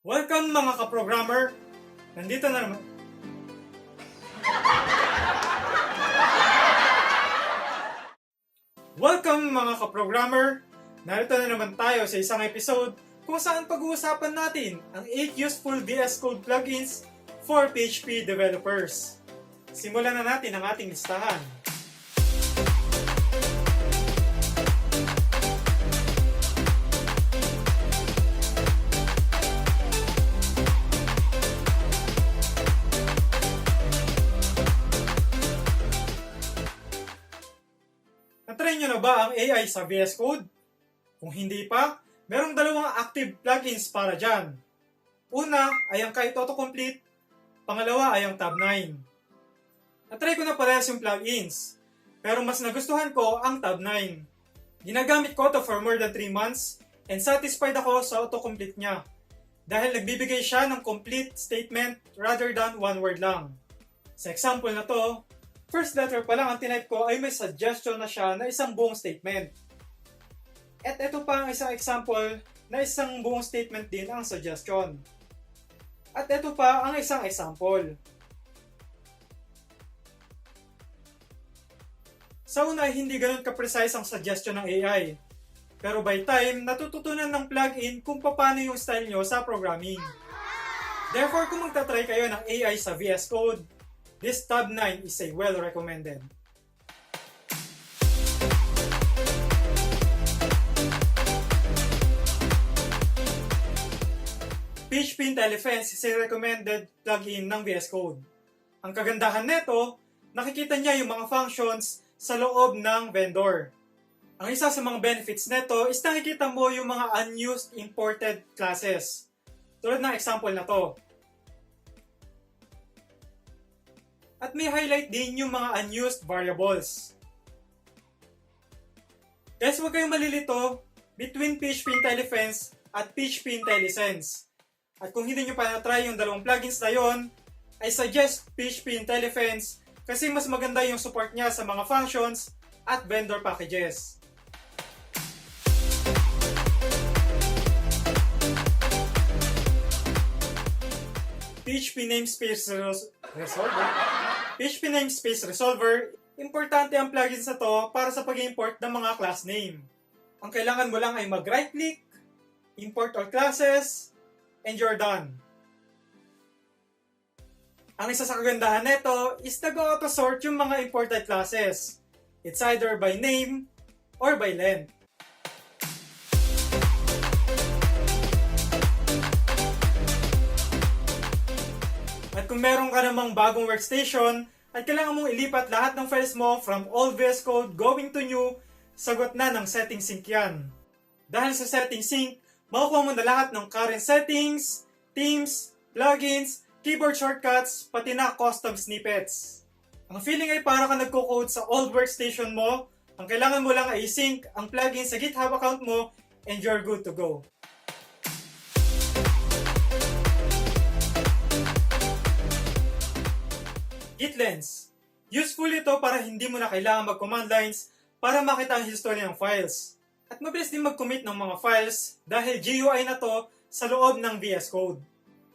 Welcome mga ka-programmer! Nandito na naman. Welcome mga ka-programmer! Narito na naman tayo sa isang episode kung saan pag-uusapan natin ang 8 useful VSCode plugins for PHP developers. Simulan na natin ang ating listahan. Natry nyo na ba ang AI sa VSCode? Kung hindi pa, merong dalawang active plugins para dyan. Una ay ang Kite Autocomplete, pangalawa ay ang Tab 9. Natry ko na parehas yung plugins, pero mas nagustuhan ko ang Tab 9. Ginagamit ko to for more than 3 months and satisfied ako sa autocomplete niya dahil nagbibigay siya ng complete statement rather than one word lang. Sa example na to, first letter pa lang ang tinype ko ay may suggestion na siya na isang buong statement. At ito pa ang isang example na isang buong statement din ang suggestion. At ito pa ang isang example. Sa una ay hindi ganun ka-precise ang suggestion ng AI. Pero by time, natututunan ng plugin kung paano yung style nyo sa programming. Therefore, kung magta-try kayo ng AI sa VS Code, this Tab 9 is a well-recommended. PHP-IntelliFence is a recommended plugin ng VS Code. Ang kagandahan nito, nakikita niya yung mga functions sa loob ng vendor. Ang isa sa mga benefits nito is nakikita mo yung mga unused imported classes. Tulad ng example na to. At may highlight din yung mga unused variables. Guys, huwag kayong malilito between PHP-IntelliFence at PHP-IntelliSense. At kung hindi nyo pa na-try yung dalawang plugins na yon, I suggest PHP-IntelliFence kasi mas maganda yung support niya sa mga functions at vendor packages. PHP Namespace Resolver, importante ang plugins na to para sa pag-import ng mga class name. Ang kailangan mo lang ay mag-right-click, import all classes, and you're done. Ang isa sa kagandahan nito is nag-auto-sort yung mga imported classes. It's either by name or by length. At kung meron ka namang bagong workstation at kailangan mong ilipat lahat ng files mo from old VS Code going to new, sagot na ng settings sync yan. Dahil sa settings sync, makukuha mo na lahat ng current settings, themes, plugins, keyboard shortcuts, pati na custom snippets. Ang feeling ay para ka nagko-code sa old workstation mo, ang kailangan mo lang ay i-sync ang plugin sa GitHub account mo and you're good to go. GitLens. Useful ito para hindi mo na kailangan mag-command lines para makita ang history ng files. At mabilis din mag-commit ng mga files dahil GUI na to sa loob ng VS Code.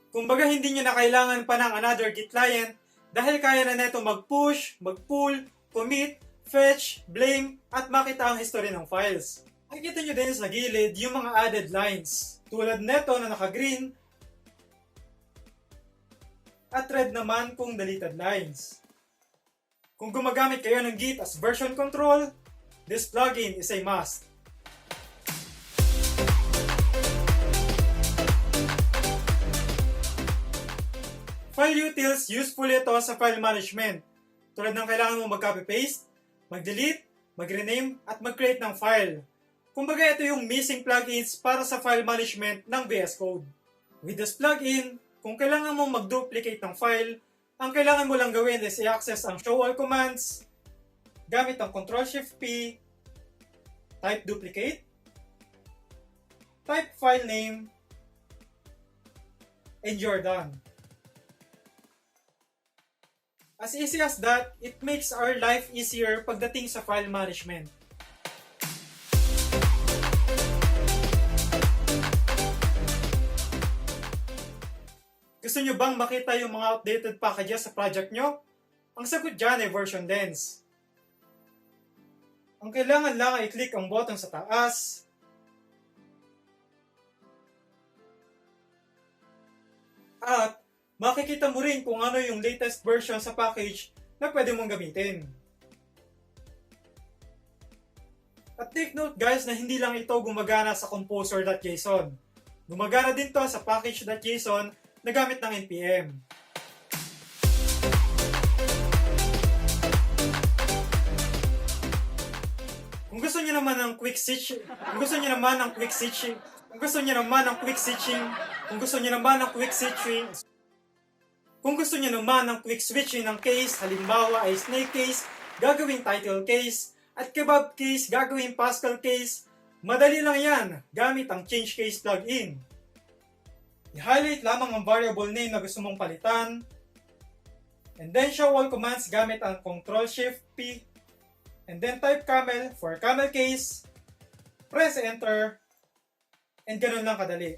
Kumbaga hindi nyo na kailangan pa ng another Git client dahil kaya na neto mag-push, mag-pull, commit, fetch, blame, at makita ang history ng files. Makikita nyo din sa gilid yung mga added lines tulad neto na naka-green at red naman kung deleted lines. Kung gumagamit kayo ng Git as version control, this plugin is a must. File utils, useful ito sa file management. Tulad ng kailangan mo mag-copy-paste, mag-delete, mag-rename, at mag-create ng file. Kumbaga ito yung missing plugins para sa file management ng VS Code. With this plugin, kung kailangan mo mag-duplicate ng file, ang kailangan mo lang gawin is i-access ang show all commands, gamit ang Ctrl-Shift-P, type duplicate, type file name, and you're done. As easy as that, it makes our life easier pagdating sa file management. Gusto nyo bang makita yung mga updated packages sa project nyo? Ang sagot dyan ay version dense. Ang kailangan lang ay i-click ang button sa taas, at makikita mo rin kung ano yung latest version sa package na pwede mong gamitin. At take note guys na hindi lang ito gumagana sa composer.json. Gumagana din to sa package.json na gamit ng NPM. Kung gusto niyo naman ng quick switching ng case, halimbawa ay snake case, gagawing title case, at kebab case, gagawing Pascal case, madali lang yan gamit ang change case plugin. I-highlight lamang ang variable name na gusto mong palitan, and then show all commands gamit ang Ctrl-Shift-P, and then type camel for camel case, press enter, and ganun lang kadali.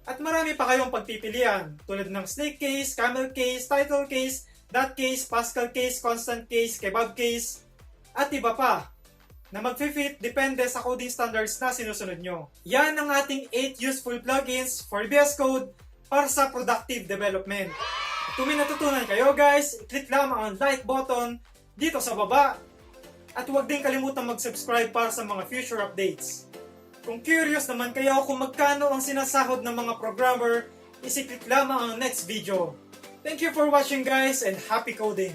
At marami pa kayong pagpipilian tulad ng snake case, camel case, title case, dot case, Pascal case, constant case, kebab case, at iba pa na mag-fit depende sa coding standards na sinusunod nyo. Yan ang ating 8 useful plugins for VSCode para sa productive development. At kung may natutunan kayo guys, click lamang ang like button dito sa baba. At huwag din kalimutan mag-subscribe para sa mga future updates. Kung curious naman kayo kung magkano ang sinasahod ng mga programmer, isi-click lamang ang next video. Thank you for watching guys and happy coding!